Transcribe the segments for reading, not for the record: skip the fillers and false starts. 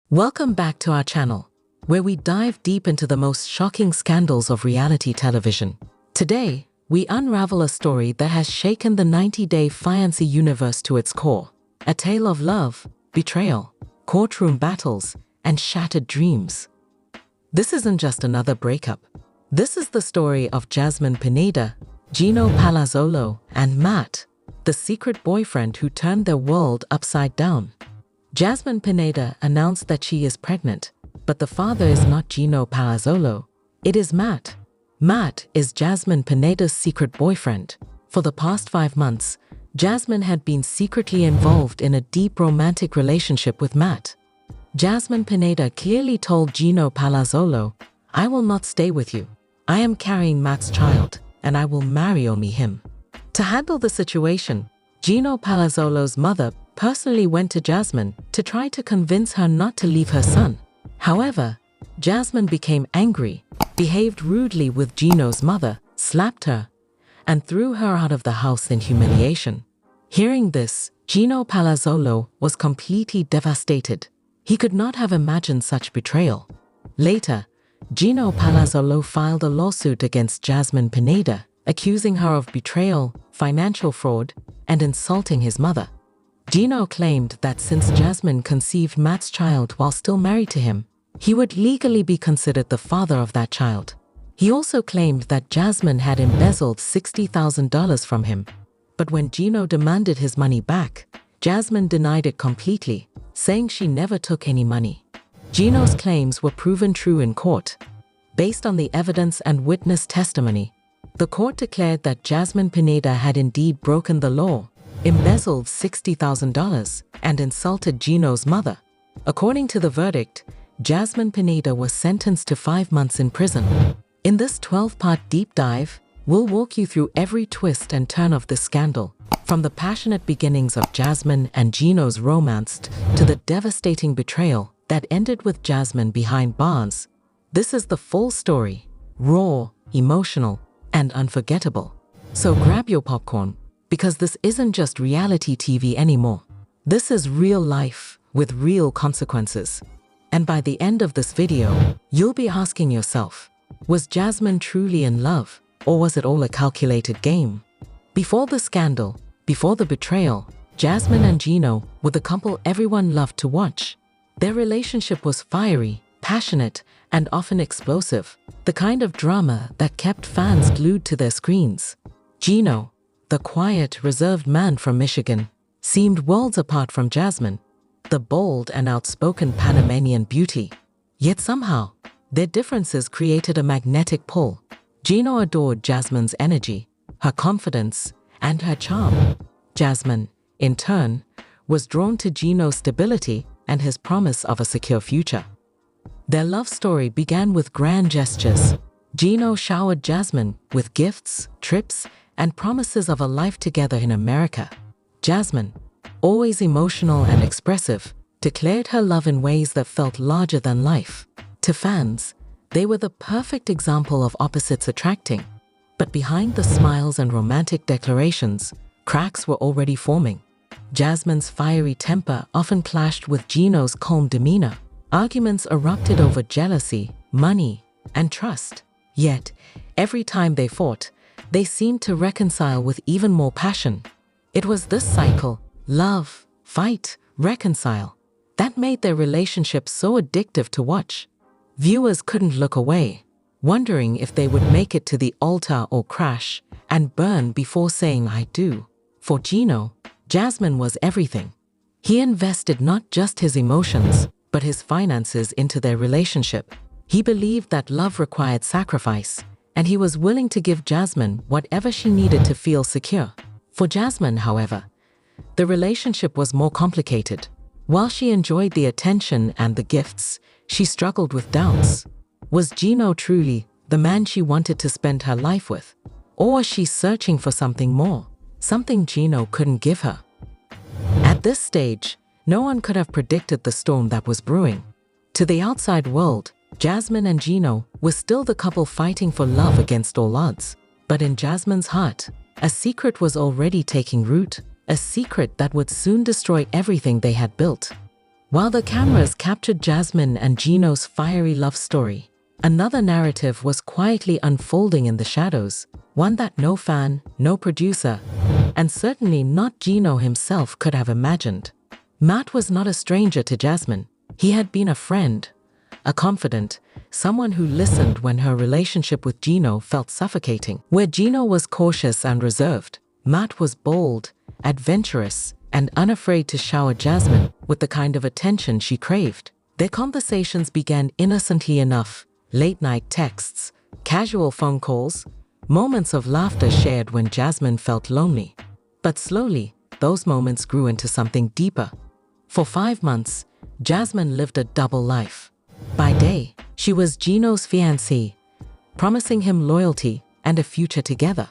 Welcome back to our channel, where we dive deep into the most shocking scandals of reality television. Today, we unravel a story that has shaken the 90-day Fiancé universe to its core. A tale of love, betrayal, courtroom battles, and shattered dreams. This isn't just another breakup. This is the story of Jasmine Pineda, Gino Palazzolo, and Matt, the secret boyfriend who turned their world upside down. Jasmine Pineda announced that she is pregnant, but the father is not Gino Palazzolo. It is Matt. Matt is Jasmine Pineda's secret boyfriend. For the past 5 months, Jasmine had been secretly involved in a deep romantic relationship with Matt. Jasmine Pineda clearly told Gino Palazzolo, "I will not stay with you. I am carrying Matt's child, and I will marry only him." To handle the situation, Gino Palazzolo's mother personally went to Jasmine to try to convince her not to leave her son. However, Jasmine became angry, behaved rudely with Gino's mother, slapped her, and threw her out of the house in humiliation. Hearing this, Gino Palazzolo was completely devastated. He could not have imagined such betrayal. Later, Gino Palazzolo filed a lawsuit against Jasmine Pineda, accusing her of betrayal, financial fraud, and insulting his mother. Gino claimed that since Jasmine conceived Matt's child while still married to him, he would legally be considered the father of that child. He also claimed that Jasmine had embezzled $60,000 from him. But when Gino demanded his money back, Jasmine denied it completely, saying she never took any money. Gino's claims were proven true in court. Based on the evidence and witness testimony, the court declared that Jasmine Pineda had indeed broken the law, embezzled $60,000, and insulted Gino's mother. According to the verdict, Jasmine Pineda was sentenced to 5 months in prison. In this 12-part deep dive, we'll walk you through every twist and turn of this scandal, from the passionate beginnings of Jasmine and Gino's romance to the devastating betrayal that ended with Jasmine behind bars. This is the full story, raw, emotional, and unforgettable. So grab your popcorn, because this isn't just reality TV anymore. This is real life with real consequences. And by the end of this video, you'll be asking yourself, was Jasmine truly in love, or was it all a calculated game? Before the scandal, before the betrayal, Jasmine and Gino were the couple everyone loved to watch. Their relationship was fiery, passionate, and often explosive, the kind of drama that kept fans glued to their screens. Gino, the quiet, reserved man from Michigan, seemed worlds apart from Jasmine, the bold and outspoken Panamanian beauty. Yet somehow, their differences created a magnetic pull. Gino adored Jasmine's energy, her confidence, and her charm. Jasmine, in turn, was drawn to Gino's stability and his promise of a secure future. Their love story began with grand gestures. Gino showered Jasmine with gifts, trips, and promises of a life together in America. Jasmine, always emotional and expressive, declared her love in ways that felt larger than life. To fans, they were the perfect example of opposites attracting. But behind the smiles and romantic declarations, cracks were already forming. Jasmine's fiery temper often clashed with Gino's calm demeanor. Arguments erupted over jealousy, money, and trust. Yet, every time they fought, they seemed to reconcile with even more passion. It was this cycle, love, fight, reconcile, that made their relationship so addictive to watch. Viewers couldn't look away, wondering if they would make it to the altar or crash and burn before saying "I do." For Gino, Jasmine was everything. He invested not just his emotions, but his finances into their relationship. He believed that love required sacrifice, and he was willing to give Jasmine whatever she needed to feel secure. For Jasmine, however, the relationship was more complicated. While she enjoyed the attention and the gifts, she struggled with doubts. Was Gino truly the man she wanted to spend her life with? Or was she searching for something more, something Gino couldn't give her? At this stage, no one could have predicted the storm that was brewing. To the outside world, Jasmine and Gino were still the couple fighting for love against all odds. But in Jasmine's heart, a secret was already taking root, a secret that would soon destroy everything they had built. While the cameras captured Jasmine and Gino's fiery love story, another narrative was quietly unfolding in the shadows, one that no fan, no producer, and certainly not Gino himself could have imagined. Matt was not a stranger to Jasmine. He had been a friend, a confidant, someone who listened when her relationship with Gino felt suffocating. Where Gino was cautious and reserved, Matt was bold, adventurous, and unafraid to shower Jasmine with the kind of attention she craved. Their conversations began innocently enough: late-night texts, casual phone calls, moments of laughter shared when Jasmine felt lonely. But slowly, those moments grew into something deeper. For 5 months, Jasmine lived a double life. By day, she was Gino's fiancé, promising him loyalty and a future together.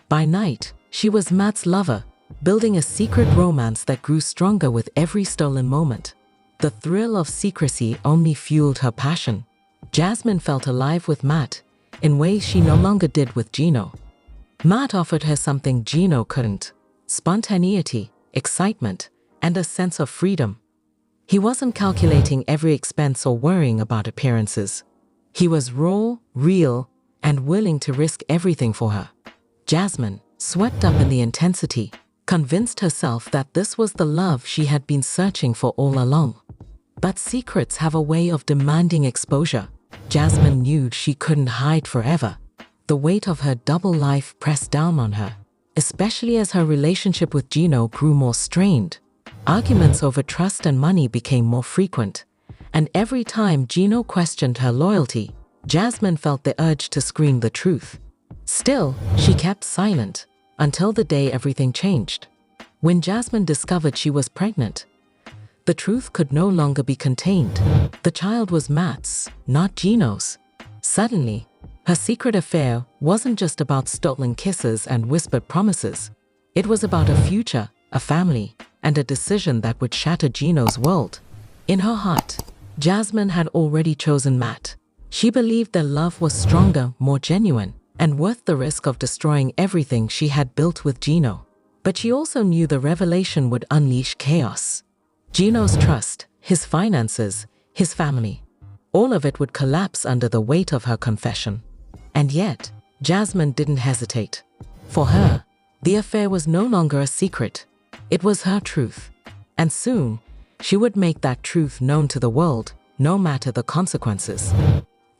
By night, she was Matt's lover, building a secret romance that grew stronger with every stolen moment. The thrill of secrecy only fueled her passion. Jasmine felt alive with Matt in ways she no longer did with Gino. Matt offered her something Gino couldn't: spontaneity, excitement, and a sense of freedom. He wasn't calculating every expense or worrying about appearances. He was raw, real, and willing to risk everything for her. Jasmine, swept up in the intensity, convinced herself that this was the love she had been searching for all along. But secrets have a way of demanding exposure. Jasmine knew she couldn't hide forever. The weight of her double life pressed down on her, especially as her relationship with Gino grew more strained. Arguments over trust and money became more frequent, and every time Gino questioned her loyalty, Jasmine felt the urge to scream the truth. Still, she kept silent until the day everything changed. When Jasmine discovered she was pregnant, the truth could no longer be contained. The child was Matt's, not Gino's. Suddenly, her secret affair wasn't just about stolen kisses and whispered promises. It was about a future, a family, and a decision that would shatter Gino's world. In her heart, Jasmine had already chosen Matt. She believed their love was stronger, more genuine, and worth the risk of destroying everything she had built with Gino. But she also knew the revelation would unleash chaos. Gino's trust, his finances, his family, all of it would collapse under the weight of her confession. And yet, Jasmine didn't hesitate. For her, the affair was no longer a secret. It was her truth. And soon, she would make that truth known to the world, no matter the consequences.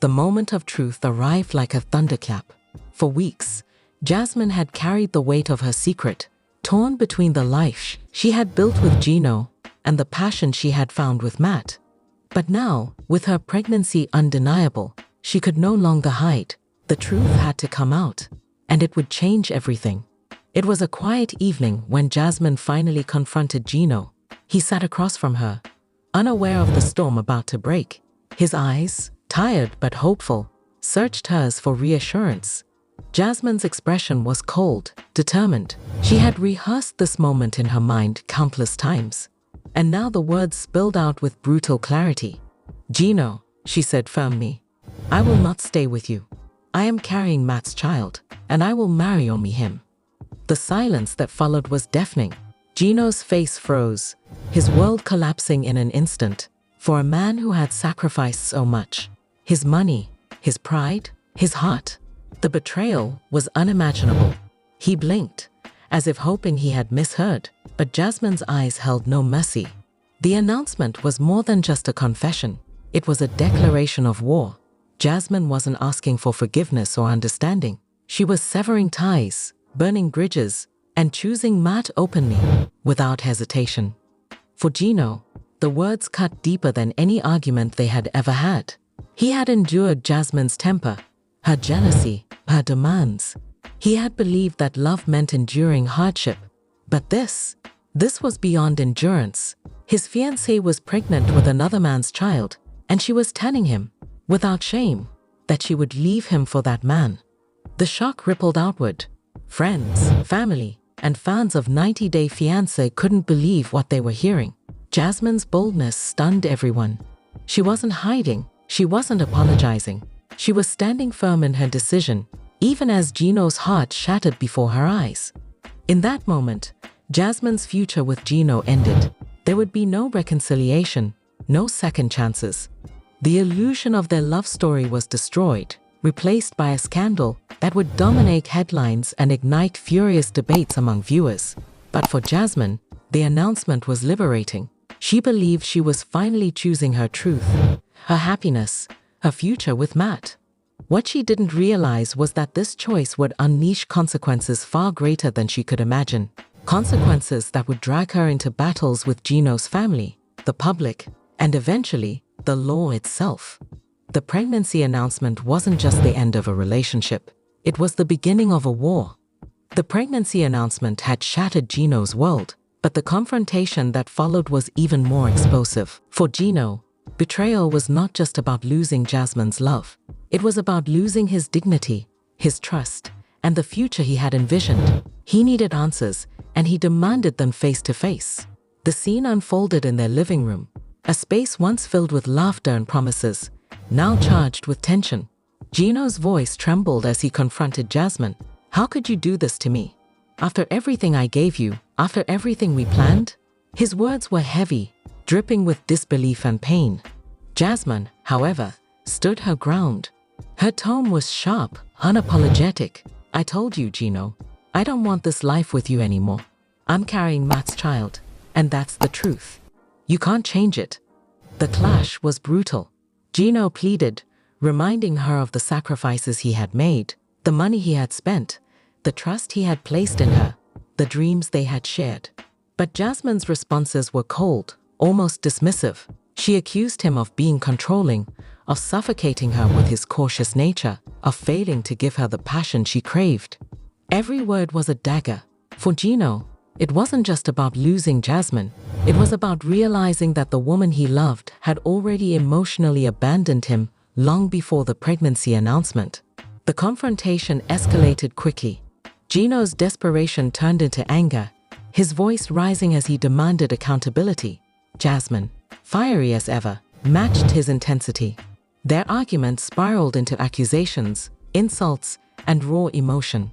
The moment of truth arrived like a thunderclap. For weeks, Jasmine had carried the weight of her secret, torn between the life she had built with Gino and the passion she had found with Matt. But now, with her pregnancy undeniable, she could no longer hide. The truth had to come out, and it would change everything. It was a quiet evening when Jasmine finally confronted Gino. He sat across from her, unaware of the storm about to break. His eyes, tired but hopeful, searched hers for reassurance. Jasmine's expression was cold, determined. She had rehearsed this moment in her mind countless times, and now the words spilled out with brutal clarity. "Gino," she said firmly, "I will not stay with you. I am carrying Matt's child, and I will marry only him." The silence that followed was deafening. Gino's face froze, his world collapsing in an instant. For a man who had sacrificed so much, his money, his pride, his heart, the betrayal was unimaginable. He blinked, as if hoping he had misheard, but Jasmine's eyes held no mercy. The announcement was more than just a confession. It was a declaration of war. Jasmine wasn't asking for forgiveness or understanding. She was severing ties, burning bridges, and choosing Matt openly, without hesitation. For Gino, the words cut deeper than any argument they had ever had. He had endured Jasmine's temper, her jealousy, her demands. He had believed that love meant enduring hardship. But this was beyond endurance. His fiancée was pregnant with another man's child, and she was telling him, without shame, that she would leave him for that man. The shock rippled outward. Friends, family, and fans of 90 Day Fiancé couldn't believe what they were hearing. Jasmine's boldness stunned everyone. She wasn't hiding, she wasn't apologizing. She was standing firm in her decision, even as Gino's heart shattered before her eyes. In that moment, Jasmine's future with Gino ended. There would be no reconciliation, no second chances. The illusion of their love story was destroyed, replaced by a scandal that would dominate headlines and ignite furious debates among viewers. But for Jasmine, the announcement was liberating. She believed she was finally choosing her truth, her happiness, her future with Matt. What she didn't realize was that this choice would unleash consequences far greater than she could imagine. Consequences that would drag her into battles with Gino's family, the public, and eventually, the law itself. The pregnancy announcement wasn't just the end of a relationship. It was the beginning of a war. The pregnancy announcement had shattered Gino's world, but the confrontation that followed was even more explosive. For Gino, betrayal was not just about losing Jasmine's love. It was about losing his dignity, his trust, and the future he had envisioned. He needed answers, and he demanded them face to face. The scene unfolded in their living room, a space once filled with laughter and promises, now charged with tension. Gino's voice trembled as he confronted Jasmine. "How could you do this to me? After everything I gave you, after everything we planned?" His words were heavy, dripping with disbelief and pain. Jasmine, however, stood her ground. Her tone was sharp, unapologetic. "I told you, Gino, I don't want this life with you anymore. I'm carrying Matt's child, and that's the truth. You can't change it." The clash was brutal. Gino pleaded, reminding her of the sacrifices he had made, the money he had spent, the trust he had placed in her, the dreams they had shared. But Jasmine's responses were cold, almost dismissive. She accused him of being controlling, of suffocating her with his cautious nature, of failing to give her the passion she craved. Every word was a dagger. For Gino, it wasn't just about losing Jasmine. It was about realizing that the woman he loved had already emotionally abandoned him long before the pregnancy announcement. The confrontation escalated quickly. Gino's desperation turned into anger, his voice rising as he demanded accountability. Jasmine, fiery as ever, matched his intensity. Their argument spiraled into accusations, insults, and raw emotion.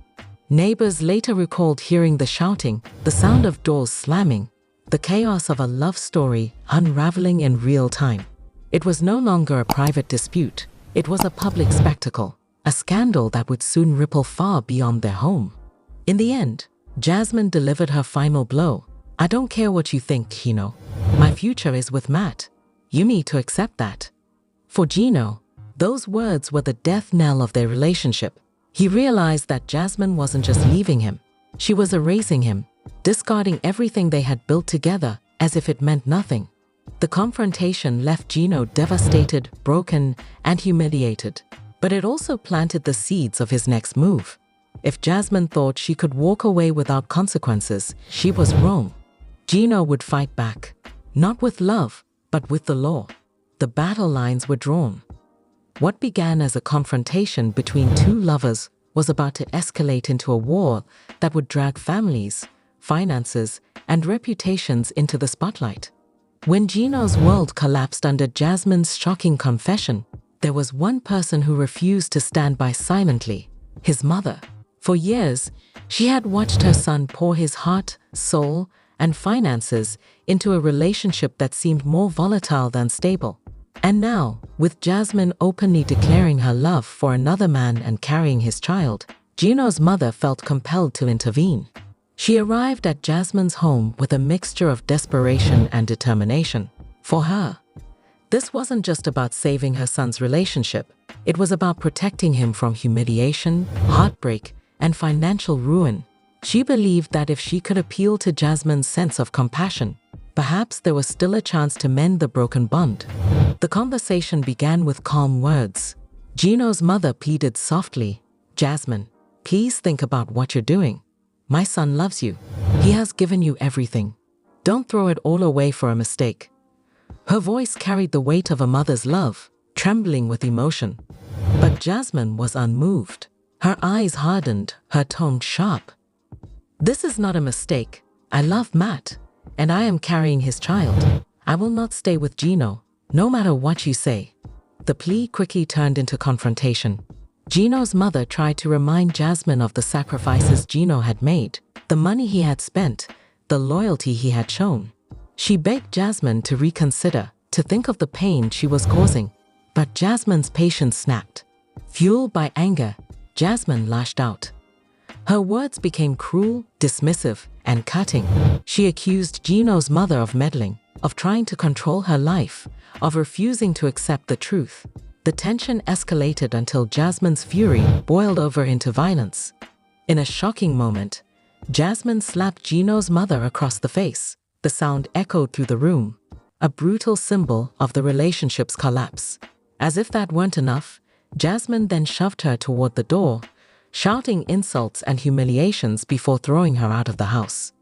Neighbors later recalled hearing the shouting, the sound of doors slamming, the chaos of a love story unraveling in real time. It was no longer a private dispute. It was a public spectacle, a scandal that would soon ripple far beyond their home. In the end, Jasmine delivered her final blow. "I don't care what you think, Gino. My future is with Matt. You need to accept that." For Gino, those words were the death knell of their relationship. He realized that Jasmine wasn't just leaving him. She was erasing him, discarding everything they had built together as if it meant nothing. The confrontation left Gino devastated, broken, and humiliated. But it also planted the seeds of his next move. If Jasmine thought she could walk away without consequences, she was wrong. Gino would fight back, not with love, but with the law. The battle lines were drawn. What began as a confrontation between two lovers was about to escalate into a war that would drag families, finances, and reputations into the spotlight. When Gino's world collapsed under Jasmine's shocking confession, there was one person who refused to stand by silently: his mother. For years, she had watched her son pour his heart, soul, and finances into a relationship that seemed more volatile than stable. And now, with Jasmine openly declaring her love for another man and carrying his child, Gino's mother felt compelled to intervene. She arrived at Jasmine's home with a mixture of desperation and determination. For her, this wasn't just about saving her son's relationship. It was about protecting him from humiliation, heartbreak, and financial ruin. She believed that if she could appeal to Jasmine's sense of compassion, perhaps there was still a chance to mend the broken bond. The conversation began with calm words. Gino's mother pleaded softly, "Jasmine, please think about what you're doing. My son loves you. He has given you everything. Don't throw it all away for a mistake." Her voice carried the weight of a mother's love, trembling with emotion. But Jasmine was unmoved. Her eyes hardened, her tone sharp. "This is not a mistake. I love Matt, and I am carrying his child. I will not stay with Gino, no matter what you say." The plea quickly turned into confrontation. Gino's mother tried to remind Jasmine of the sacrifices Gino had made, the money he had spent, the loyalty he had shown. She begged Jasmine to reconsider, to think of the pain she was causing. But Jasmine's patience snapped. Fueled by anger, Jasmine lashed out. Her words became cruel, dismissive, and cutting. She accused Gino's mother of meddling, of trying to control her life, of refusing to accept the truth. The tension escalated until Jasmine's fury boiled over into violence. In a shocking moment, Jasmine slapped Gino's mother across the face. The sound echoed through the room, a brutal symbol of the relationship's collapse. As if that weren't enough, Jasmine then shoved her toward the door, shouting insults and humiliations before throwing her out of the house.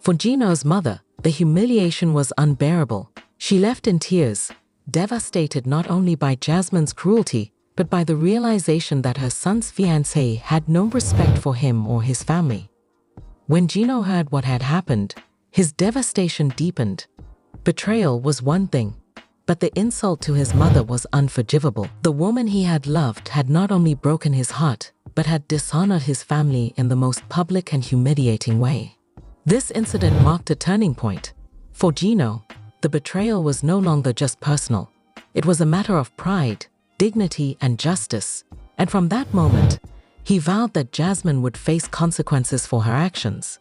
For Gino's mother, the humiliation was unbearable. She left in tears, devastated not only by Jasmine's cruelty, but by the realization that her son's fiancé had no respect for him or his family. When Gino heard what had happened, his devastation deepened. Betrayal was one thing, but the insult to his mother was unforgivable. The woman he had loved had not only broken his heart, but had dishonored his family in the most public and humiliating way. This incident marked a turning point. For Gino, the betrayal was no longer just personal. It was a matter of pride, dignity, and justice. And from that moment, he vowed that Jasmine would face consequences for her actions.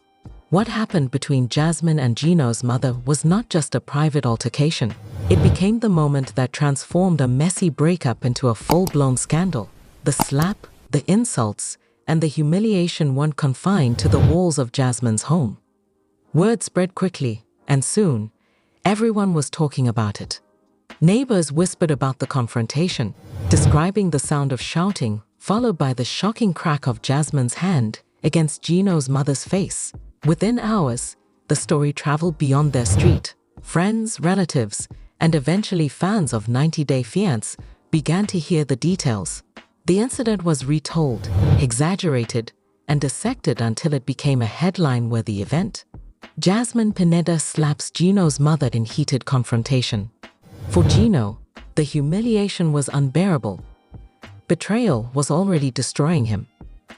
What happened between Jasmine and Gino's mother was not just a private altercation. It became the moment that transformed a messy breakup into a full-blown scandal. The slap, the insults, and the humiliation weren't confined to the walls of Jasmine's home. Word spread quickly, and soon, everyone was talking about it. Neighbors whispered about the confrontation, describing the sound of shouting, followed by the shocking crack of Jasmine's hand against Gino's mother's face. Within hours, the story traveled beyond their street. Friends, relatives, and eventually fans of 90 Day Fiancé began to hear the details. The incident was retold, exaggerated, and dissected until it became a headline-worthy event. Jasmine Pineda slaps Gino's mother in heated confrontation. For Gino, the humiliation was unbearable. Betrayal was already destroying him.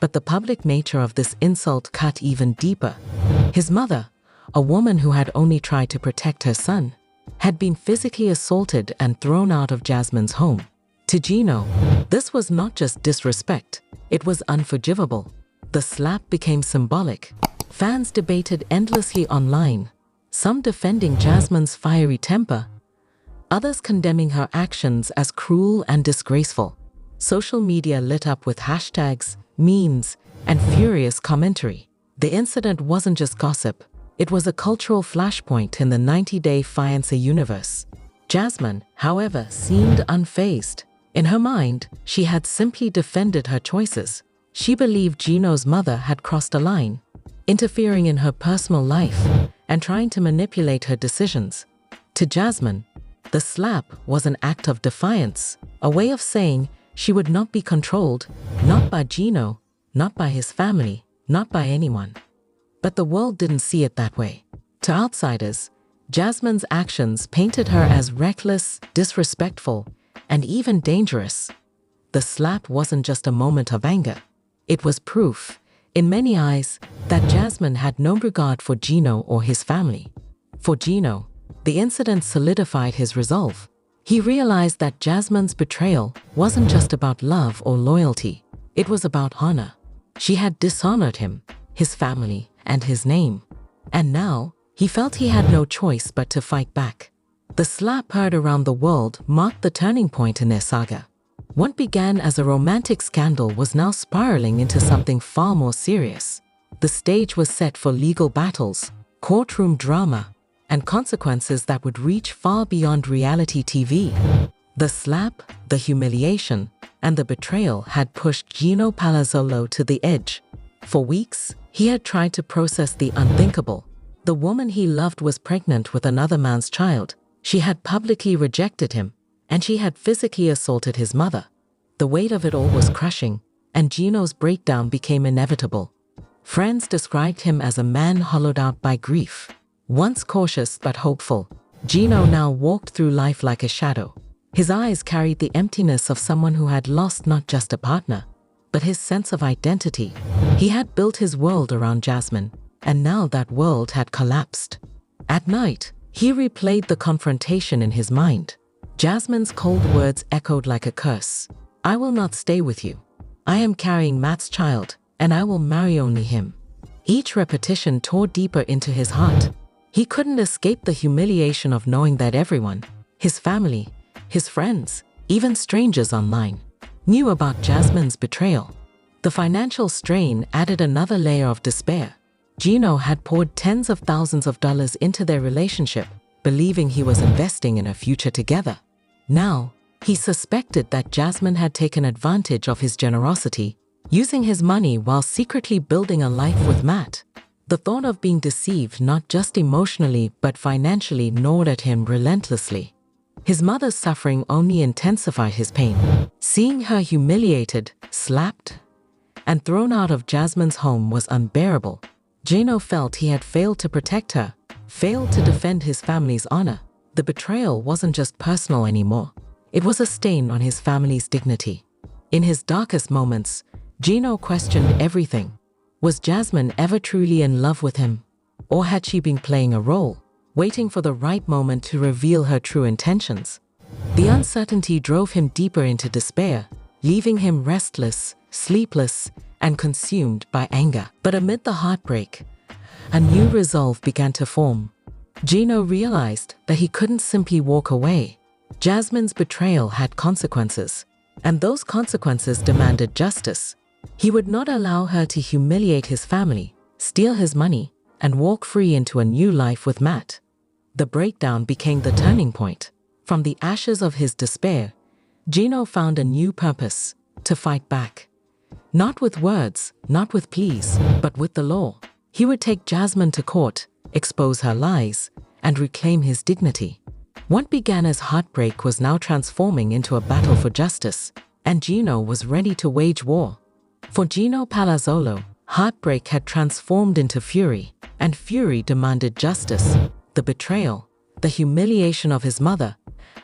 But the public nature of this insult cut even deeper. His mother, a woman who had only tried to protect her son, had been physically assaulted and thrown out of Jasmine's home. To Gino, this was not just disrespect, it was unforgivable. The slap became symbolic. Fans debated endlessly online, some defending Jasmine's fiery temper, others condemning her actions as cruel and disgraceful. Social media lit up with hashtags, memes, and furious commentary. The incident wasn't just gossip, it was a cultural flashpoint in the 90 Day Fiancé universe. Jasmine, however, seemed unfazed. In her mind, she had simply defended her choices. She believed Gino's mother had crossed a line, interfering in her personal life and trying to manipulate her decisions. To Jasmine, the slap was an act of defiance, a way of saying she would not be controlled, not by Gino, not by his family, not by anyone. But the world didn't see it that way. To outsiders, Jasmine's actions painted her as reckless, disrespectful, and even dangerous. The slap wasn't just a moment of anger. It was proof, in many eyes, that Jasmine had no regard for Gino or his family. For Gino, the incident solidified his resolve. He realized that Jasmine's betrayal wasn't just about love or loyalty. It was about honor. She had dishonored him, his family, and his name. And now, he felt he had no choice but to fight back. The slap heard around the world marked the turning point in their saga. What began as a romantic scandal was now spiraling into something far more serious. The stage was set for legal battles, courtroom drama, and consequences that would reach far beyond reality TV. The slap, the humiliation, and the betrayal had pushed Gino Palazzolo to the edge. For weeks, he had tried to process the unthinkable. The woman he loved was pregnant with another man's child. She had publicly rejected him, and she had physically assaulted his mother. The weight of it all was crushing, and Gino's breakdown became inevitable. Friends described him as a man hollowed out by grief. Once cautious but hopeful, Gino now walked through life like a shadow. His eyes carried the emptiness of someone who had lost not just a partner, but his sense of identity. He had built his world around Jasmine, and now that world had collapsed. At night, He replayed the confrontation in his mind. Jasmine's cold words echoed like a curse. "I will not stay with you. I am carrying Matt's child, and I will marry only him." Each repetition tore deeper into his heart. He couldn't escape the humiliation of knowing that everyone, his family, his friends, even strangers online, knew about Jasmine's betrayal. The financial strain added another layer of despair. Gino had poured tens of thousands of dollars into their relationship, believing he was investing in a future together. Now, he suspected that Jasmine had taken advantage of his generosity, using his money while secretly building a life with Matt. The thought of being deceived not just emotionally but financially gnawed at him relentlessly. His mother's suffering only intensified his pain. Seeing her humiliated, slapped, and thrown out of Jasmine's home was unbearable. Gino felt he had failed to protect her, failed to defend his family's honor. The betrayal wasn't just personal anymore. It was a stain on his family's dignity. In his darkest moments, Gino questioned everything. Was Jasmine ever truly in love with him? Or had she been playing a role, waiting for the right moment to reveal her true intentions? The uncertainty drove him deeper into despair, leaving him restless, sleepless, and consumed by anger. But amid the heartbreak, a new resolve began to form. Gino realized that he couldn't simply walk away. Jasmine's betrayal had consequences, and those consequences demanded justice. He would not allow her to humiliate his family, steal his money, and walk free into a new life with Matt. The breakdown became the turning point. From the ashes of his despair, Gino found a new purpose: to fight back. Not with words, not with pleas, but with the law. He would take Jasmine to court, expose her lies, and reclaim his dignity. What began as heartbreak was now transforming into a battle for justice, and Gino was ready to wage war. For Gino Palazzolo, heartbreak had transformed into fury, and fury demanded justice. The betrayal, the humiliation of his mother,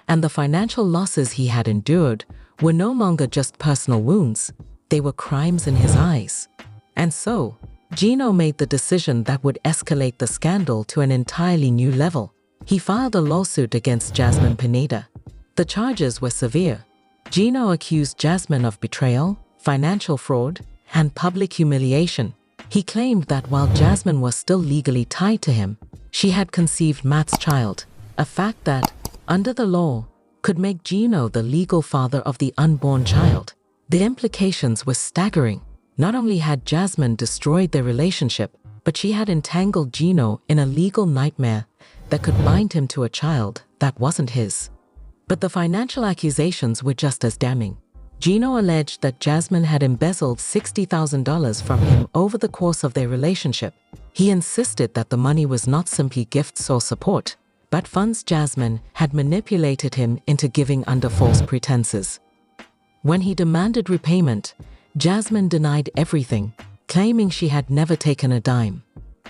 and the financial losses he had endured were no longer just personal wounds. They were crimes in his eyes. And so, Gino made the decision that would escalate the scandal to an entirely new level. He filed a lawsuit against Jasmine Pineda. The charges were severe. Gino accused Jasmine of betrayal, financial fraud, and public humiliation. He claimed that while Jasmine was still legally tied to him, she had conceived Matt's child, a fact that, under the law, could make Gino the legal father of the unborn child. The implications were staggering. Not only had Jasmine destroyed their relationship, but she had entangled Gino in a legal nightmare that could bind him to a child that wasn't his. But the financial accusations were just as damning. Gino alleged that Jasmine had embezzled $60,000 from him over the course of their relationship. He insisted that the money was not simply gifts or support, but funds Jasmine had manipulated him into giving under false pretenses. When he demanded repayment, Jasmine denied everything, claiming she had never taken a dime.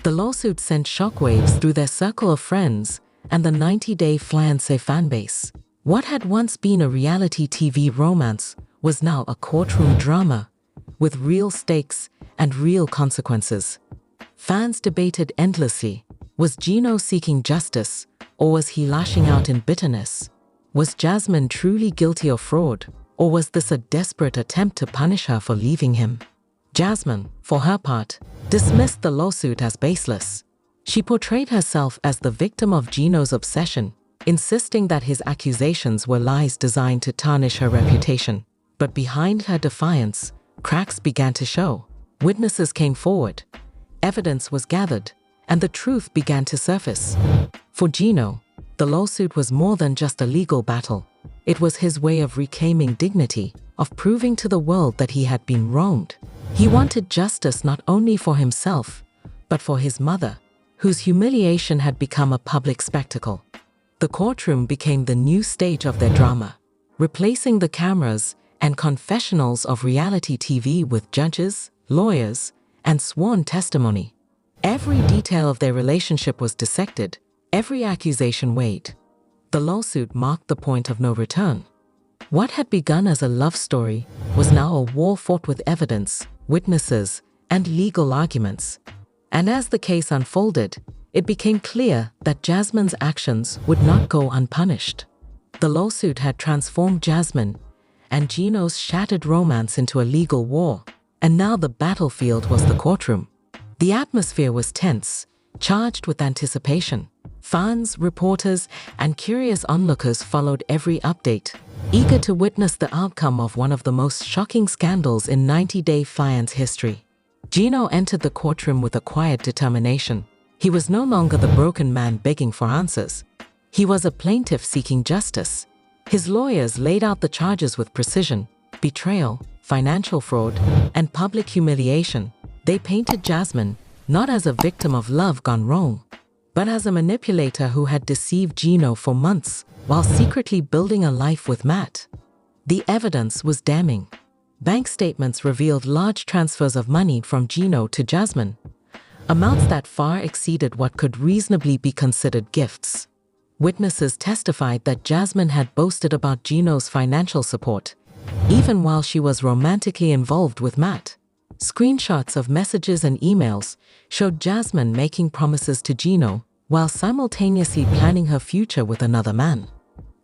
The lawsuit sent shockwaves through their circle of friends and the 90-day Fiance fanbase. What had once been a reality TV romance was now a courtroom drama, with real stakes and real consequences. Fans debated endlessly. Was Gino seeking justice, or was he lashing out in bitterness? Was Jasmine truly guilty of fraud, or was this a desperate attempt to punish her for leaving him? Jasmine, for her part, dismissed the lawsuit as baseless. She portrayed herself as the victim of Gino's obsession, insisting that his accusations were lies designed to tarnish her reputation. But behind her defiance, cracks began to show. Witnesses came forward, evidence was gathered, and the truth began to surface. For Gino, the lawsuit was more than just a legal battle. It was his way of reclaiming dignity, of proving to the world that he had been wronged. He wanted justice not only for himself, but for his mother, whose humiliation had become a public spectacle. The courtroom became the new stage of their drama, replacing the cameras and confessionals of reality TV with judges, lawyers, and sworn testimony. Every detail of their relationship was dissected, every accusation weighed. The lawsuit marked the point of no return. What had begun as a love story was now a war fought with evidence, witnesses, and legal arguments. And as the case unfolded, it became clear that Jasmine's actions would not go unpunished. The lawsuit had transformed Jasmine and Gino's shattered romance into a legal war, and now the battlefield was the courtroom. The atmosphere was tense, charged with anticipation. Fans, reporters, and curious onlookers followed every update, eager to witness the outcome of one of the most shocking scandals in 90-day Fiance history. Gino entered the courtroom with a quiet determination. He was no longer the broken man begging for answers. He was a plaintiff seeking justice. His lawyers laid out the charges with precision: betrayal, financial fraud, and public humiliation. They painted Jasmine not as a victim of love gone wrong, but as a manipulator who had deceived Gino for months while secretly building a life with Matt. The evidence was damning. Bank statements revealed large transfers of money from Gino to Jasmine, amounts that far exceeded what could reasonably be considered gifts. Witnesses testified that Jasmine had boasted about Gino's financial support, even while she was romantically involved with Matt. Screenshots of messages and emails showed Jasmine making promises to Gino while simultaneously planning her future with another man.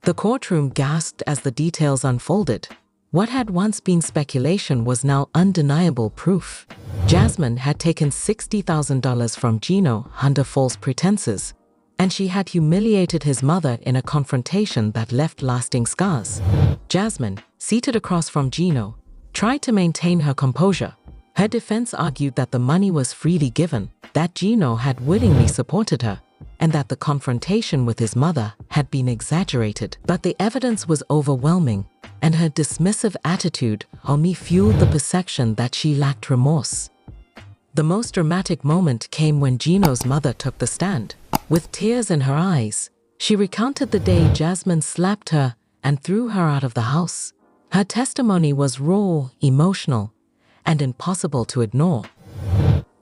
The courtroom gasped as the details unfolded. What had once been speculation was now undeniable proof. Jasmine had taken $60,000 from Gino under false pretenses, and she had humiliated his mother in a confrontation that left lasting scars. Jasmine, seated across from Gino, tried to maintain her composure. Her defense argued that the money was freely given, that Gino had willingly supported her, and that the confrontation with his mother had been exaggerated. But the evidence was overwhelming, and her dismissive attitude only fueled the perception that she lacked remorse. The most dramatic moment came when Gino's mother took the stand. With tears in her eyes, she recounted the day Jasmine slapped her and threw her out of the house. Her testimony was raw, emotional, and impossible to ignore.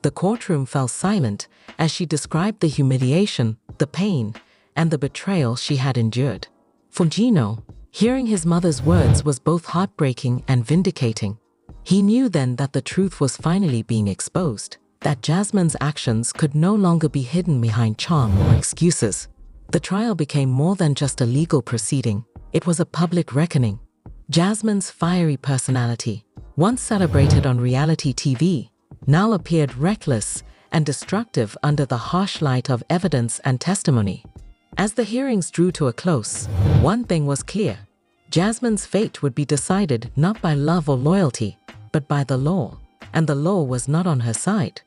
The courtroom fell silent as she described the humiliation, the pain, and the betrayal she had endured. For Gino, hearing his mother's words was both heartbreaking and vindicating. He knew then that the truth was finally being exposed, that Jasmine's actions could no longer be hidden behind charm or excuses. The trial became more than just a legal proceeding. It was a public reckoning. Jasmine's fiery personality, once celebrated on reality TV, now appeared reckless and destructive under the harsh light of evidence and testimony. As the hearings drew to a close, one thing was clear: Jasmine's fate would be decided not by love or loyalty, but by the law, and the law was not on her side.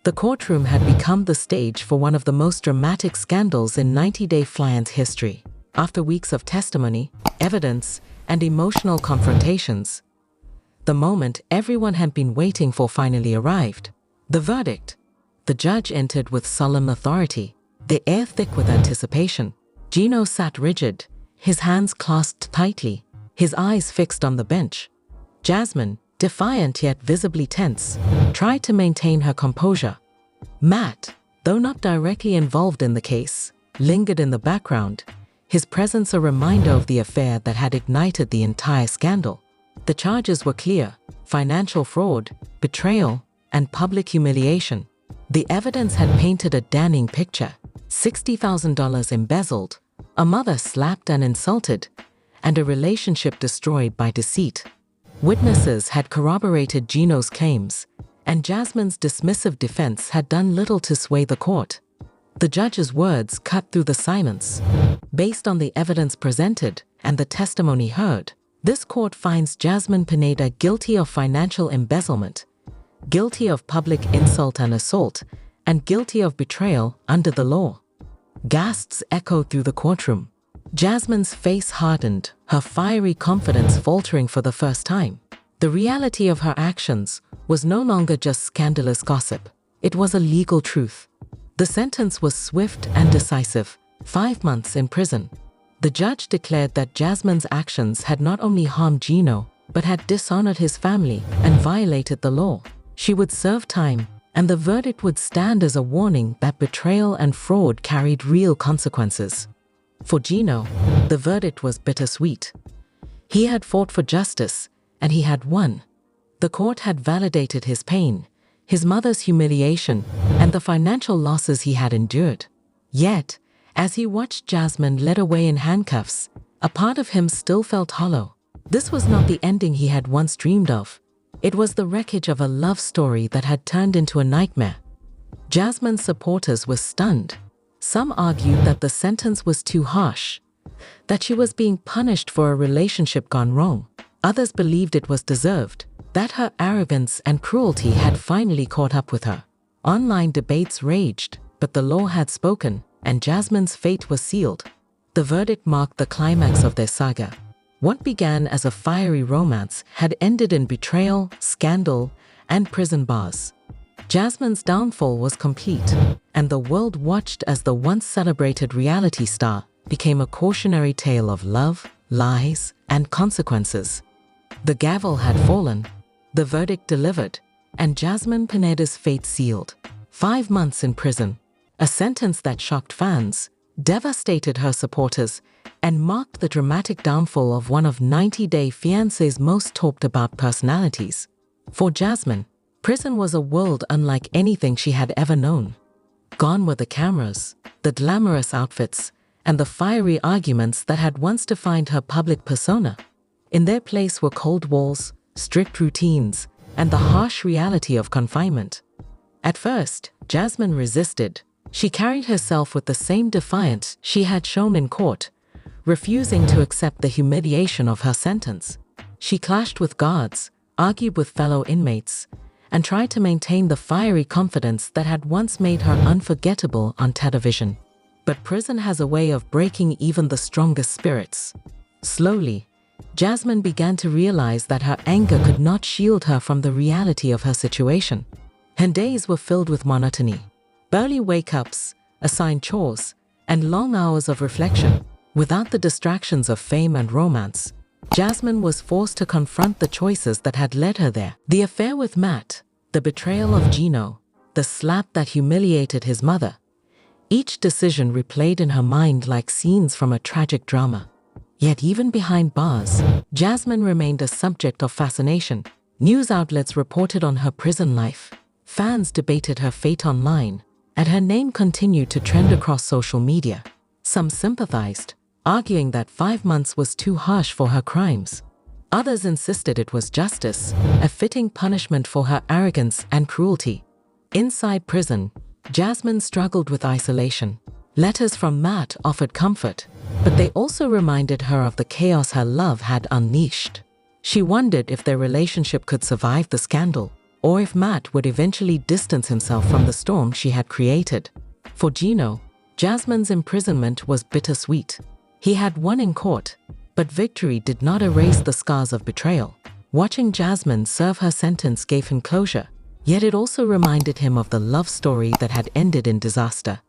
The courtroom had become the stage for one of the most dramatic scandals in 90-day Fiance history. After weeks of testimony, evidence, and emotional confrontations, the moment everyone had been waiting for finally arrived. The verdict. The judge entered with solemn authority, the air thick with anticipation. Gino sat rigid, his hands clasped tightly, his eyes fixed on the bench. Jasmine, defiant yet visibly tense, tried to maintain her composure. Matt, though not directly involved in the case, lingered in the background, his presence a reminder of the affair that had ignited the entire scandal. The charges were clear: financial fraud, betrayal, and public humiliation. The evidence had painted a damning picture: $60,000 embezzled, a mother slapped and insulted, and a relationship destroyed by deceit. Witnesses had corroborated Gino's claims, and Jasmine's dismissive defense had done little to sway the court. The judge's words cut through the silence. Based on the evidence presented and the testimony heard, this court finds Jasmine Pineda guilty of financial embezzlement, guilty of public insult and assault, and guilty of betrayal under the law. Gasps echoed through the courtroom. Jasmine's face hardened, her fiery confidence faltering for the first time. The reality of her actions was no longer just scandalous gossip. It was a legal truth. The sentence was swift and decisive: 5 months in prison. The judge declared that Jasmine's actions had not only harmed Gino, but had dishonored his family and violated the law. She would serve time, and the verdict would stand as a warning that betrayal and fraud carried real consequences. For Gino, the verdict was bittersweet. He had fought for justice, and he had won. The court had validated his pain, his mother's humiliation, and the financial losses he had endured. Yet, as he watched Jasmine led away in handcuffs, a part of him still felt hollow. This was not the ending he had once dreamed of. It was the wreckage of a love story that had turned into a nightmare. Jasmine's supporters were stunned. Some argued that the sentence was too harsh, that she was being punished for a relationship gone wrong. Others believed it was deserved, that her arrogance and cruelty had finally caught up with her. Online debates raged, but the law had spoken, and Jasmine's fate was sealed. The verdict marked the climax of their saga. What began as a fiery romance had ended in betrayal, scandal, and prison bars. Jasmine's downfall was complete, and the world watched as the once celebrated reality star became a cautionary tale of love, lies, and consequences. The gavel had fallen, the verdict delivered, and Jasmine Pineda's fate sealed. 5 months in prison, a sentence that shocked fans, devastated her supporters, and marked the dramatic downfall of one of 90 Day Fiance's most talked about personalities. For Jasmine, prison was a world unlike anything she had ever known. Gone were the cameras, the glamorous outfits, and the fiery arguments that had once defined her public persona. In their place were cold walls, strict routines, and the harsh reality of confinement. At first, Jasmine resisted. She carried herself with the same defiance she had shown in court, refusing to accept the humiliation of her sentence. She clashed with guards, argued with fellow inmates, and tried to maintain the fiery confidence that had once made her unforgettable on television. But prison has a way of breaking even the strongest spirits. Slowly, Jasmine began to realize that her anger could not shield her from the reality of her situation. Her days were filled with monotony, early wake-ups, assigned chores, and long hours of reflection. Without the distractions of fame and romance, Jasmine was forced to confront the choices that had led her there. The affair with Matt, the betrayal of Gino, the slap that humiliated his mother. Each decision replayed in her mind like scenes from a tragic drama. Yet even behind bars, Jasmine remained a subject of fascination. News outlets reported on her prison life. Fans debated her fate online, and her name continued to trend across social media. Some sympathized, arguing that 5 months was too harsh for her crimes. Others insisted it was justice, a fitting punishment for her arrogance and cruelty. Inside prison, Jasmine struggled with isolation. Letters from Matt offered comfort, but they also reminded her of the chaos her love had unleashed. She wondered if their relationship could survive the scandal, or if Matt would eventually distance himself from the storm she had created. For Gino, Jasmine's imprisonment was bittersweet. He had won in court, but victory did not erase the scars of betrayal. Watching Jasmine serve her sentence gave him closure, yet it also reminded him of the love story that had ended in disaster.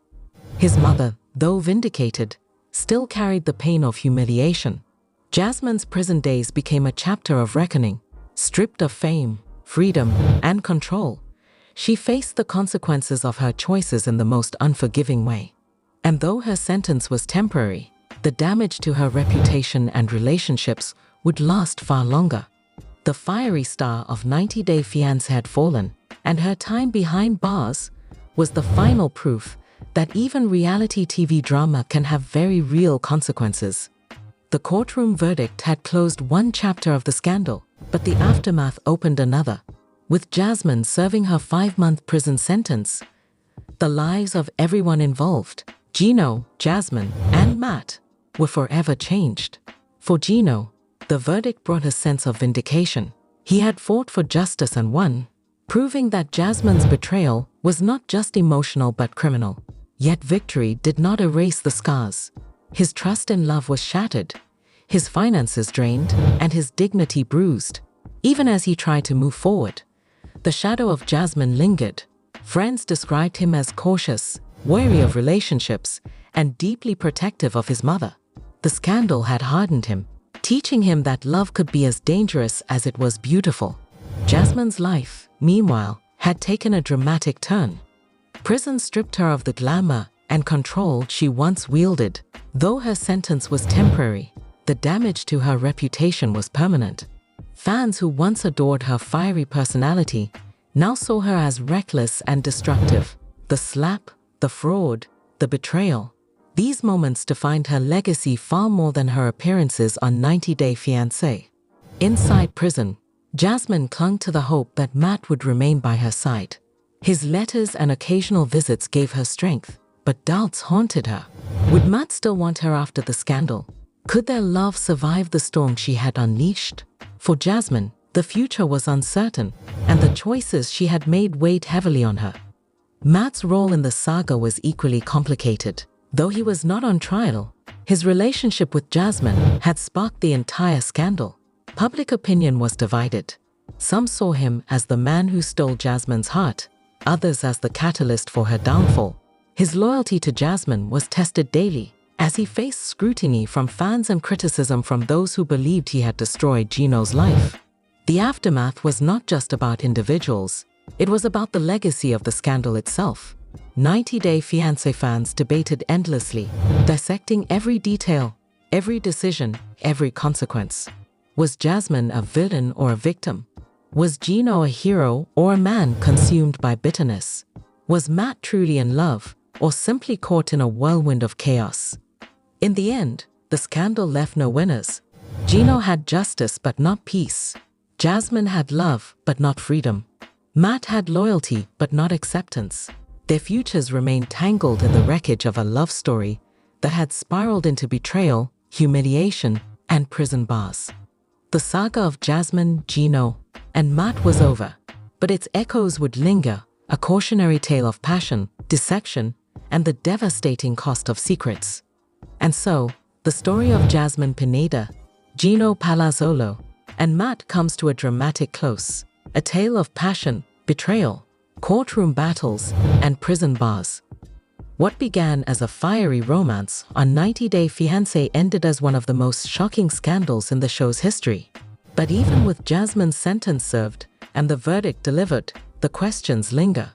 His mother, though vindicated, still carried the pain of humiliation. Jasmine's prison days became a chapter of reckoning. Stripped of fame, freedom, and control, she faced the consequences of her choices in the most unforgiving way. And though her sentence was temporary, the damage to her reputation and relationships would last far longer. The fiery star of 90 Day Fiancé had fallen, and her time behind bars was the final proof that even reality TV drama can have very real consequences. The courtroom verdict had closed one chapter of the scandal, but the aftermath opened another. With Jasmine serving her 5-month prison sentence, the lives of everyone involved, Gino, Jasmine, and Matt, were forever changed. For Gino, the verdict brought a sense of vindication. He had fought for justice and won, proving that Jasmine's betrayal was not just emotional but criminal. Yet victory did not erase the scars. His trust in love was shattered, his finances drained, and his dignity bruised. Even as he tried to move forward, the shadow of Jasmine lingered. Friends described him as cautious, wary of relationships, and deeply protective of his mother. The scandal had hardened him, teaching him that love could be as dangerous as it was beautiful. Jasmine's life, meanwhile, had taken a dramatic turn. Prison stripped her of the glamour and control she once wielded. Though her sentence was temporary, the damage to her reputation was permanent. Fans who once adored her fiery personality now saw her as reckless and destructive. The slap, the fraud, the betrayal. These moments defined her legacy far more than her appearances on 90 Day Fiancé. Inside prison, Jasmine clung to the hope that Matt would remain by her side. His letters and occasional visits gave her strength, but doubts haunted her. Would Matt still want her after the scandal? Could their love survive the storm she had unleashed? For Jasmine, the future was uncertain, and the choices she had made weighed heavily on her. Matt's role in the saga was equally complicated. Though he was not on trial, his relationship with Jasmine had sparked the entire scandal. Public opinion was divided. Some saw him as the man who stole Jasmine's heart, others as the catalyst for her downfall. His loyalty to Jasmine was tested daily, as he faced scrutiny from fans and criticism from those who believed he had destroyed Gino's life. The aftermath was not just about individuals, it was about the legacy of the scandal itself. 90 Day Fiancé fans debated endlessly, dissecting every detail, every decision, every consequence. Was Jasmine a villain or a victim? Was Gino a hero or a man consumed by bitterness? Was Matt truly in love, or simply caught in a whirlwind of chaos? In the end, the scandal left no winners. Gino had justice but not peace. Jasmine had love but not freedom. Matt had loyalty but not acceptance. Their futures remained tangled in the wreckage of a love story that had spiraled into betrayal, humiliation, and prison bars. The saga of Jasmine, Gino, and Matt was over, but its echoes would linger, a cautionary tale of passion, deception, and the devastating cost of secrets. And so, the story of Jasmine Pineda, Gino Palazzolo, and Matt comes to a dramatic close, a tale of passion, betrayal, courtroom battles, and prison bars. What began as a fiery romance on 90 Day Fiancé ended as one of the most shocking scandals in the show's history. But even with Jasmine's sentence served and the verdict delivered, the questions linger.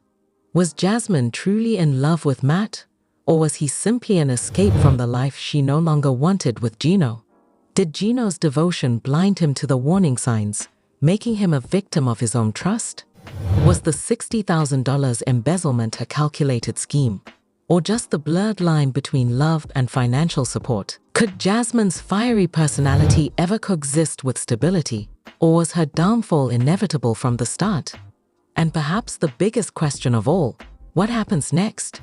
Was Jasmine truly in love with Matt, or was he simply an escape from the life she no longer wanted with Gino? Did Gino's devotion blind him to the warning signs, making him a victim of his own trust? Was the $60,000 embezzlement a calculated scheme, or just the blurred line between love and financial support? Could Jasmine's fiery personality ever coexist with stability, or was her downfall inevitable from the start? And perhaps the biggest question of all, what happens next?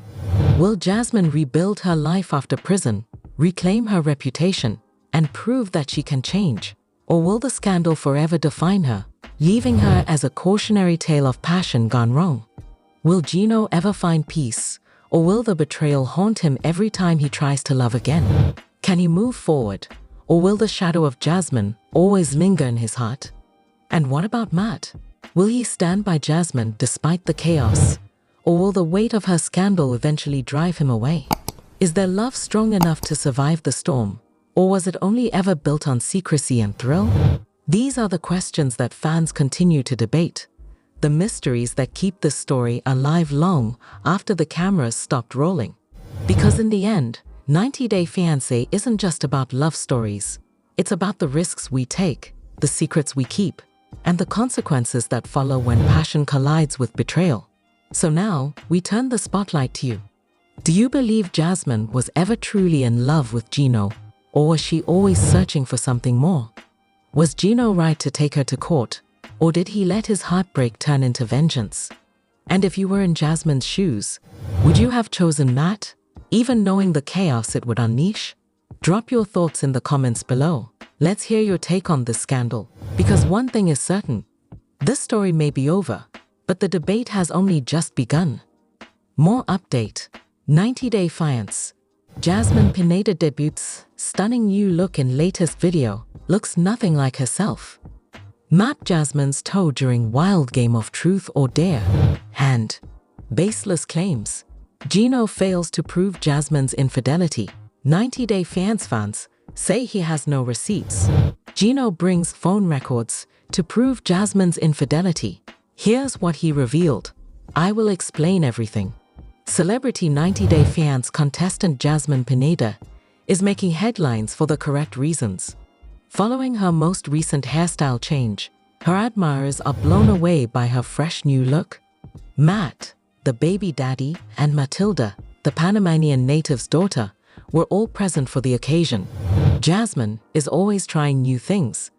Will Jasmine rebuild her life after prison, reclaim her reputation, and prove that she can change? Or will the scandal forever define her, leaving her as a cautionary tale of passion gone wrong? Will Gino ever find peace, or will the betrayal haunt him every time he tries to love again? Can he move forward, or will the shadow of Jasmine always linger in his heart? And what about Matt? Will he stand by Jasmine despite the chaos, or will the weight of her scandal eventually drive him away? Is their love strong enough to survive the storm, or was it only ever built on secrecy and thrill? These are the questions that fans continue to debate, the mysteries that keep this story alive long after the cameras stopped rolling. Because in the end, 90 Day Fiancé isn't just about love stories. It's about the risks we take, the secrets we keep, and the consequences that follow when passion collides with betrayal. So now, we turn the spotlight to you. Do you believe Jasmine was ever truly in love with Gino, or was she always searching for something more? Was Gino right to take her to court, or did he let his heartbreak turn into vengeance? And if you were in Jasmine's shoes, would you have chosen Matt, even knowing the chaos it would unleash? Drop your thoughts in the comments below. Let's hear your take on this scandal, because one thing is certain, this story may be over, but the debate has only just begun. More update. 90 Day Fiance. Jasmine Pineda debuts stunning new look in latest video, looks nothing like herself. Matt Jasmine's toe during wild game of truth or dare. And baseless claims. Gino fails to prove Jasmine's infidelity. 90 Day Fiance fans say he has no receipts. Gino brings phone records to prove Jasmine's infidelity. Here's what he revealed. I will explain everything. Celebrity 90 Day Fiance contestant Jasmine Pineda is making headlines for the correct reasons. Following her most recent hairstyle change, her admirers are blown away by her fresh new look. Matt, the baby daddy, and Matilda, the Panamanian native's daughter, were all present for the occasion. Jasmine is always trying new things,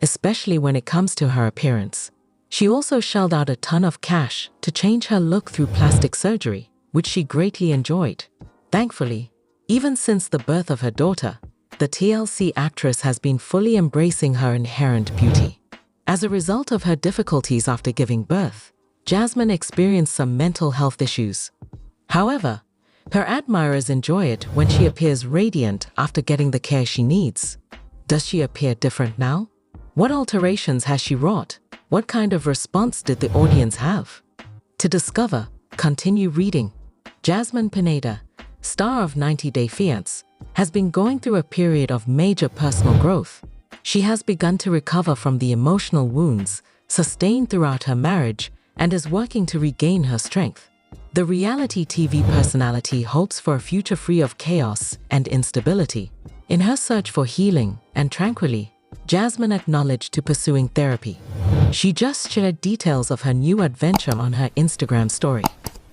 especially when it comes to her appearance. She also shelled out a ton of cash to change her look through plastic surgery, which she greatly enjoyed. Thankfully, even since the birth of her daughter, the TLC actress has been fully embracing her inherent beauty. As a result of her difficulties after giving birth, Jasmine experienced some mental health issues. However, her admirers enjoy it when she appears radiant after getting the care she needs. Does she appear different now? What alterations has she wrought? What kind of response did the audience have? To discover, continue reading. Jasmine Pineda, star of 90 Day Fiancé, has been going through a period of major personal growth. She has begun to recover from the emotional wounds sustained throughout her marriage and is working to regain her strength. The reality TV personality hopes for a future free of chaos and instability. In her search for healing and tranquility, Jasmine acknowledged to pursuing therapy. She just shared details of her new adventure on her Instagram story.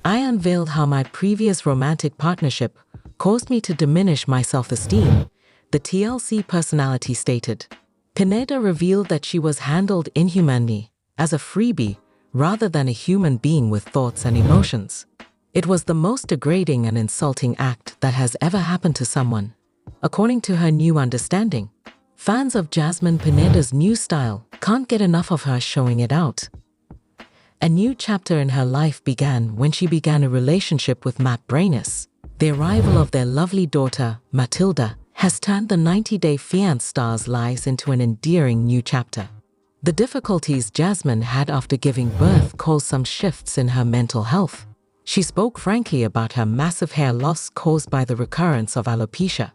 I unveiled how my previous romantic partnership caused me to diminish my self-esteem, the TLC personality stated. Pineda revealed that she was handled inhumanely, as a freebie, rather than a human being with thoughts and emotions. It was the most degrading and insulting act that has ever happened to someone. According to her new understanding, fans of Jasmine Pineda's new style can't get enough of her showing it out. A new chapter in her life began when she began a relationship with Matt Brainis. The arrival of their lovely daughter, Matilda, has turned the 90 Day Fiancé star's lives into an endearing new chapter. The difficulties Jasmine had after giving birth caused some shifts in her mental health. She spoke frankly about her massive hair loss caused by the recurrence of alopecia.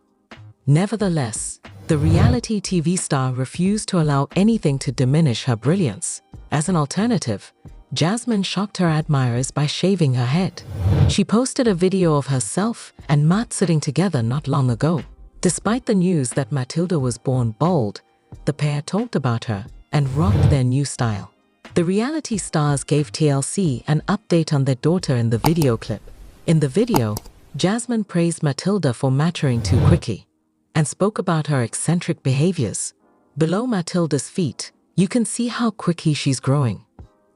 Nevertheless, the reality TV star refused to allow anything to diminish her brilliance. As an alternative, Jasmine shocked her admirers by shaving her head. She posted a video of herself and Matt sitting together not long ago. Despite the news that Matilda was born bald, the pair talked about her and rocked their new style. The reality stars gave TLC an update on their daughter in the video clip. In the video, Jasmine praised Matilda for maturing too quickly and spoke about her eccentric behaviors. Below Matilda's feet, you can see how quickly she's growing.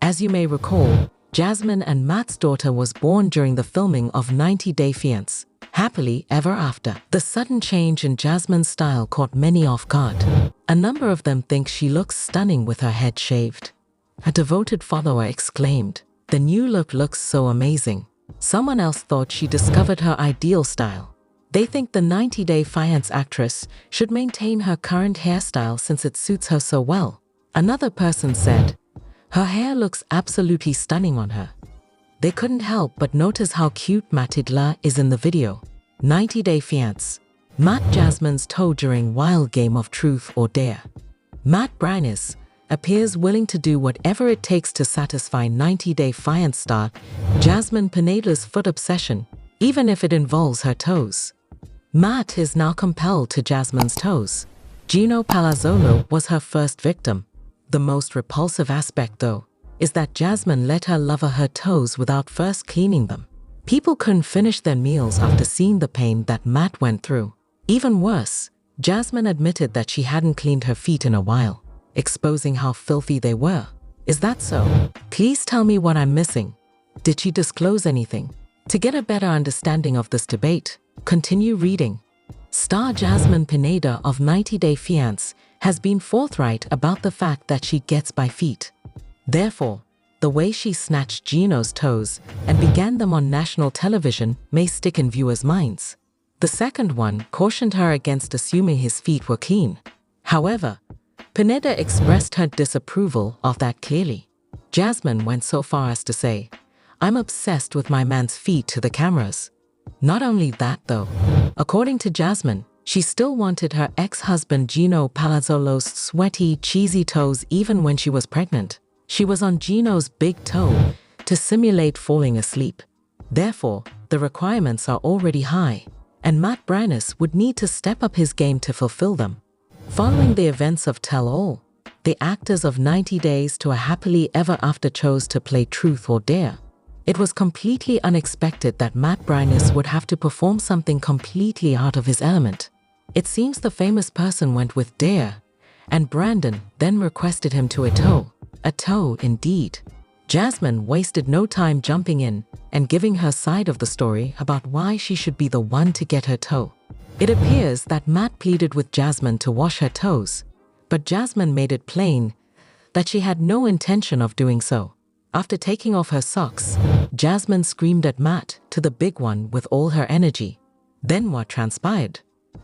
As you may recall, Jasmine and Matt's daughter was born during the filming of 90 Day Fiancé, Happily Ever After. The sudden change in Jasmine's style caught many off guard. A number of them think she looks stunning with her head shaved. A devoted follower exclaimed, "The new look looks so amazing." Someone else thought she discovered her ideal style. They think the 90 Day Fiancé actress should maintain her current hairstyle since it suits her so well. Another person said, "Her hair looks absolutely stunning on her." They couldn't help but notice how cute Matilda is in the video. 90 Day Fiancé. Matt Jasmine's toe during wild game of truth or dare. Matt Brainis appears willing to do whatever it takes to satisfy 90 Day Fiancé star Jasmine Pineda's foot obsession, even if it involves her toes. Matt is now compelled to Jasmine's toes. Gino Palazzolo was her first victim. The most repulsive aspect, though, is that Jasmine let her lover her toes without first cleaning them. People couldn't finish their meals after seeing the pain that Matt went through. Even worse, Jasmine admitted that she hadn't cleaned her feet in a while, exposing how filthy they were. Is that so? Please tell me what I'm missing. Did she disclose anything? To get a better understanding of this debate, continue reading. Star Jasmine Pineda of 90 Day Fiancé has been forthright about the fact that she gets by feet. Therefore, the way she snatched Gino's toes and began them on national television may stick in viewers' minds. The second one cautioned her against assuming his feet were clean. However, Pineda expressed her disapproval of that clearly. Jasmine went so far as to say, "I'm obsessed with my man's feet to the cameras." Not only that though, according to Jasmine, she still wanted her ex-husband Gino Palazzolo's sweaty, cheesy toes even when she was pregnant. She was on Gino's big toe to simulate falling asleep. Therefore, the requirements are already high, and Matt Brainis would need to step up his game to fulfill them. Following the events of Tell All, the actors of 90 Days to a Happily Ever After chose to play Truth or Dare. It was completely unexpected that Matt Bryness would have to perform something completely out of his element. It seems the famous person went with dare, and Brandon then requested him to a toe. A toe indeed. Jasmine wasted no time jumping in and giving her side of the story about why she should be the one to get her toe. It appears that Matt pleaded with Jasmine to wash her toes, but Jasmine made it plain that she had no intention of doing so. After taking off her socks, Jasmine screamed at Matt to the big one with all her energy. Then what transpired?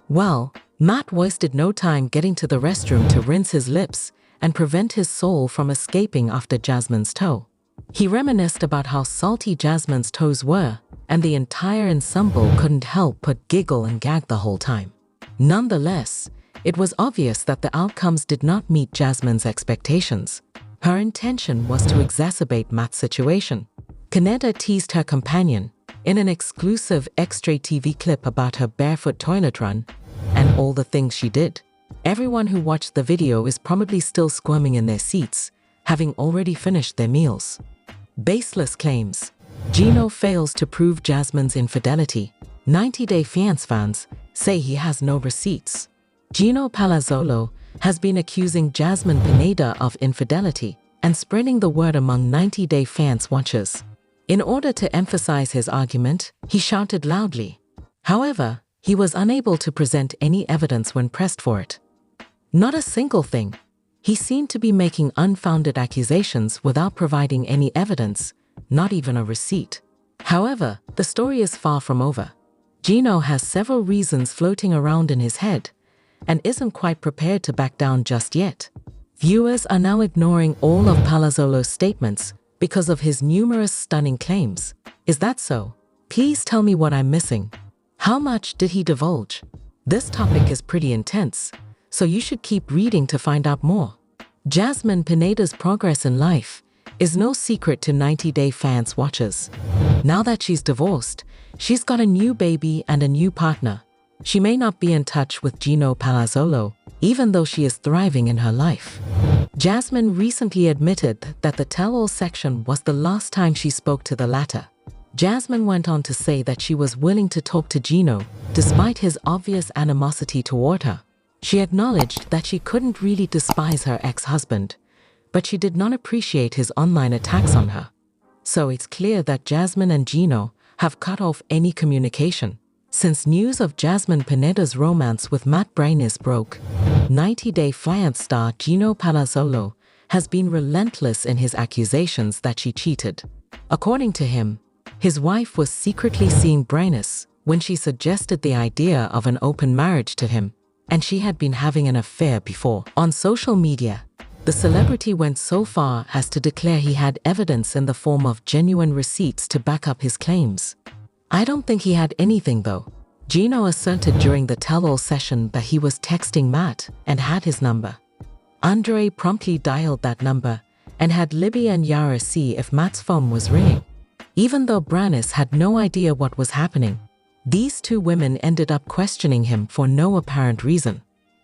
Well, Matt wasted no time getting to the restroom to rinse his lips and prevent his soul from escaping after Jasmine's toe. He reminisced about how salty Jasmine's toes were, and the entire ensemble couldn't help but giggle and gag the whole time. Nonetheless, it was obvious that the outcomes did not meet Jasmine's expectations. Her intention was to exacerbate Matt's situation. Caneda teased her companion in an exclusive X-ray TV clip about her barefoot toilet run and all the things she did. Everyone who watched the video is probably still squirming in their seats, having already finished their meals. Baseless claims. Gino fails to prove Jasmine's infidelity. 90 Day Fiance fans say he has no receipts. Gino Palazzolo has been accusing Jasmine Pineda of infidelity and spreading the word among 90 Day Fiance watchers. In order to emphasize his argument, he shouted loudly. However, he was unable to present any evidence when pressed for it. Not a single thing. He seemed to be making unfounded accusations without providing any evidence, not even a receipt. However, the story is far from over. Gino has several reasons floating around in his head and isn't quite prepared to back down just yet. Viewers are now ignoring all of Palazzolo's statements because of his numerous stunning claims. Is that so? Please tell me what I'm missing. How much did he divulge? This topic is pretty intense, so you should keep reading to find out more. Jasmine Pineda's progress in life is no secret to 90 Day Fiance watchers. Now that she's divorced, she's got a new baby and a new partner. She may not be in touch with Gino Palazzolo, even though she is thriving in her life. Jasmine recently admitted that the tell-all section was the last time she spoke to the latter. Jasmine went on to say that she was willing to talk to Gino, despite his obvious animosity toward her. She acknowledged that she couldn't really despise her ex-husband, but she did not appreciate his online attacks on her. So it's clear that Jasmine and Gino have cut off any communication. Since news of Jasmine Pineda's romance with Matt Bryness broke, 90 Day Fiance star Gino Palazzolo has been relentless in his accusations that she cheated. According to him, his wife was secretly seeing Bryness when she suggested the idea of an open marriage to him, and she had been having an affair before. On social media, the celebrity went so far as to declare he had evidence in the form of genuine receipts to back up his claims. I don't think he had anything though. Gino asserted during the tell-all session that he was texting Matt and had his number. Andre promptly dialed that number and had Libby and Yara see if Matt's phone was ringing. Even though Bryness had no idea what was happening, these two women ended up questioning him for no apparent reason.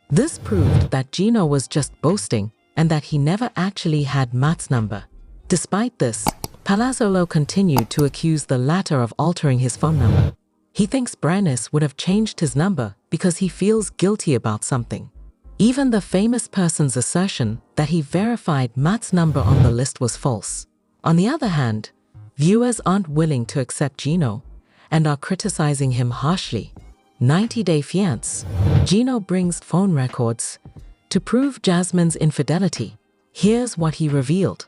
This proved that Gino was just boasting and that he never actually had Matt's number. Despite this, Palazzolo continued to accuse the latter of altering his phone number. He thinks Bryness would have changed his number because he feels guilty about something. Even the famous person's assertion that he verified Matt's number on the list was false. On the other hand, viewers aren't willing to accept Gino and are criticizing him harshly. 90 Day Fiance. Gino brings phone records to prove Jasmine's infidelity. Here's what he revealed.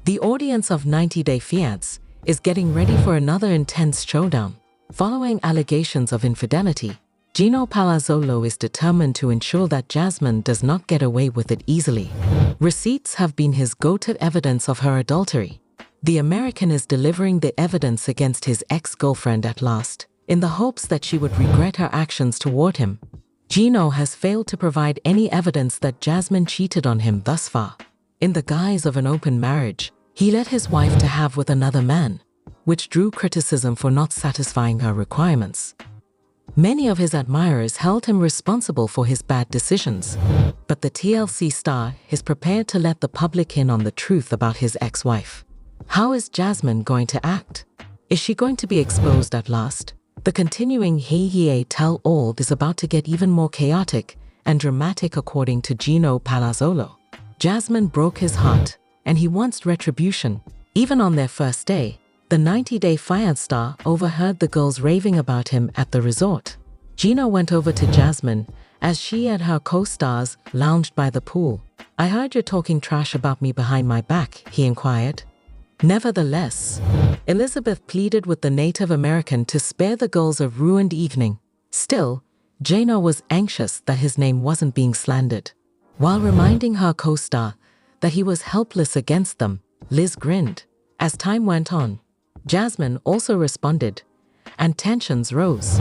The audience of 90 Day Fiance is getting ready for another intense showdown. Following allegations of infidelity, Gino Palazzolo is determined to ensure that Jasmine does not get away with it easily. Receipts have been his go-to evidence of her adultery. The American is delivering the evidence against his ex-girlfriend at last, in the hopes that she would regret her actions toward him. Gino has failed to provide any evidence that Jasmine cheated on him thus far. In the guise of an open marriage, he let his wife to have with another man, which drew criticism for not satisfying her requirements. Many of his admirers held him responsible for his bad decisions, but the TLC star is prepared to let the public in on the truth about his ex-wife. How is Jasmine going to act? Is she going to be exposed at last? The continuing hey tell-all is about to get even more chaotic and dramatic according to Gino Palazzolo. Jasmine broke his heart, and he wants retribution. Even on their first day, the 90-day fiancé star overheard the girls raving about him at the resort. Gino went over to Jasmine as she and her co-stars lounged by the pool. "I heard you're talking trash about me behind my back," he inquired. Nevertheless, Elizabeth pleaded with the Native American to spare the girls a ruined evening. Still, Gino was anxious that his name wasn't being slandered. While reminding her co-star that he was helpless against them, Liz grinned. As time went on, Jasmine also responded, and tensions rose.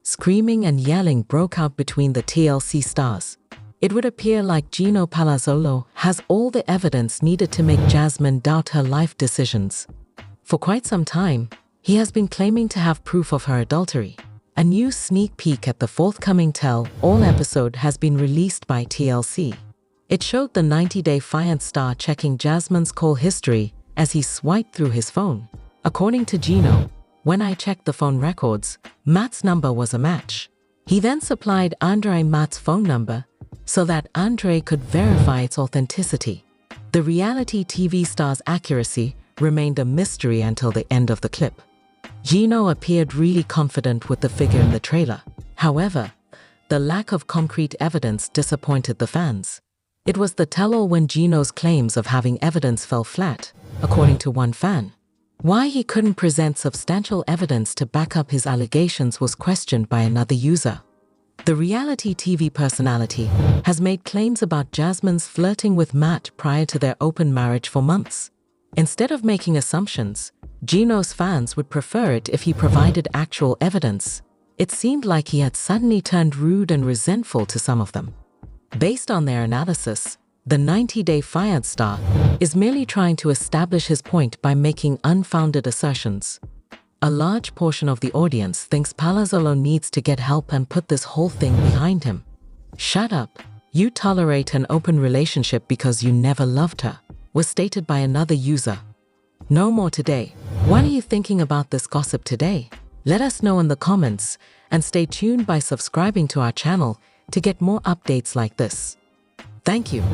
Screaming and yelling broke out between the TLC stars. It would appear like Gino Palazzolo has all the evidence needed to make Jasmine doubt her life decisions. For quite some time, he has been claiming to have proof of her adultery. A new sneak peek at the forthcoming tell-all episode has been released by TLC. It showed the 90-day fiancé star checking Jasmine's call history as he swiped through his phone. According to Gino, "When I checked the phone records, Matt's number was a match." He then supplied Andre Matt's phone number so that Andre could verify its authenticity. The reality TV star's accuracy remained a mystery until the end of the clip. Gino appeared really confident with the figure in the trailer. However, the lack of concrete evidence disappointed the fans. It was the tell-all when Gino's claims of having evidence fell flat, according to one fan. Why he couldn't present substantial evidence to back up his allegations was questioned by another user. The reality TV personality has made claims about Jasmine's flirting with Matt prior to their open marriage for months. Instead of making assumptions, Gino's fans would prefer it if he provided actual evidence. It seemed like he had suddenly turned rude and resentful to some of them. Based on their analysis, the 90-day fiancé star is merely trying to establish his point by making unfounded assertions. A large portion of the audience thinks Palazzolo needs to get help and put this whole thing behind him. "Shut up. You tolerate an open relationship because you never loved her," was stated by another user. No more today. What are you thinking about this gossip today? Let us know in the comments and stay tuned by subscribing to our channel to get more updates like this. Thank you.